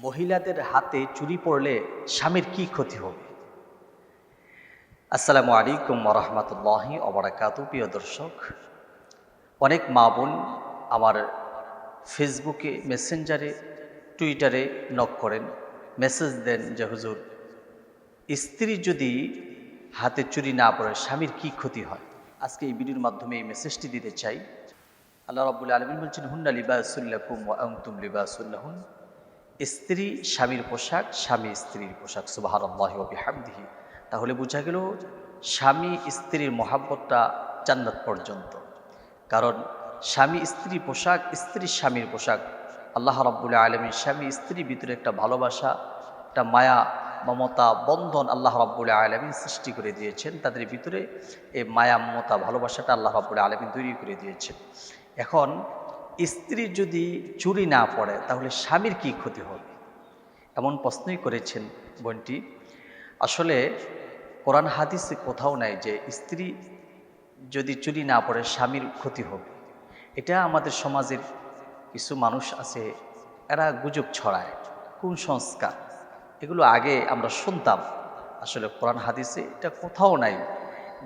মহিলাদের হাতে চুরি পড়লে স্বামীর কি ক্ষতি হবে? আসসালামু আলাইকুম ওয়া রাহমাতুল্লাহি ওয়া বারাকাতুহু। প্রিয় দর্শক, অনেক মা বোন আমার ফেসবুকে, মেসেঞ্জারে, টুইটারে নক করেন, মেসেজ দেন যে হুজুর, স্ত্রী যদি হাতে চুরি না পড়ে স্বামীর কি ক্ষতি হয়। আজকে এই ভিডিওর মাধ্যমে এই মেসেজটি দিতে চাই। আল্লাহ রাব্বুল আলামিন বলছেন, হুন্না লিবাসুল লাকুম ওয়া আনতুম লিবাসুল লাহুন। স্ত্রী স্বামীর পোশাক, স্বামী স্ত্রীর পোশাক। সুবহানাল্লাহি ওয়া বিহামদিহি। তাহলে বোঝা গেল স্বামী স্ত্রীর মহাব্বতটা জান্নাত পর্যন্ত। কারণ স্বামী স্ত্রী পোশাক, স্ত্রী স্বামীর পোশাক। আল্লাহ রাব্বুল আলামিন স্বামী স্ত্রীর ভিতরে একটা ভালোবাসা, একটা মায়া, মমতা, বন্ধন আল্লাহ রাব্বুল আলামিন সৃষ্টি করে দিয়েছেন। তাদের ভিতরে এই মায়া, মমতা, ভালোবাসাটা আল্লাহ রাব্বুল আলামিন তৈরি করে দিয়েছেন। এখন স্ত্রী যদি চুরি না পড়ে তাহলে স্বামীর কি ক্ষতি হবে, এমন প্রশ্নই করেছেন বোনটি। আসলে কোরআন হাদিসে কোথাও নাই যে স্ত্রী যদি চুরি না পড়ে স্বামীর ক্ষতি হবে। এটা আমাদের সমাজের কিছু মানুষ আছে, এরা গুজব ছড়ায়, কুসংস্কার, এগুলো আগে আমরা শুনতাম। আসলে কোরআন হাদিসে এটা কোথাও নাই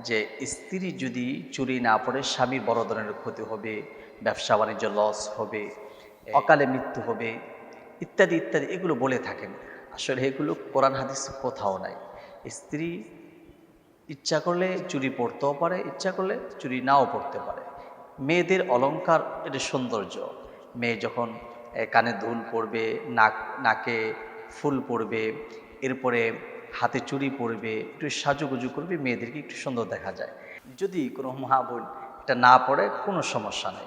যে স্ত্রী যদি চুরি না পড়ে স্বামীর বড় ধরনের ক্ষতি হবে, ব্যবসা বাণিজ্য লস হবে, অকালে মৃত্যু হবে, ইত্যাদি ইত্যাদি এগুলো বলে থাকেন। আসলে এগুলো কোরআন হাদিসে কোথাও নাই। স্ত্রী ইচ্ছা করলে চুরি পড়তেও পারে, ইচ্ছা করলে চুরি নাও পড়তে পারে। মেয়েদের অলংকার এটা সৌন্দর্য। মেয়ে যখন কানে দুল পরবে, নাকে ফুল পরবে, এরপরে হাতে চুড়ি পরবে, একটু সাজুগুজু করবে, মেয়েদেরকে একটু সুন্দর দেখা যায়। যদি কোনো মা বোন এটা না পড়ে কোনো সমস্যা নেই।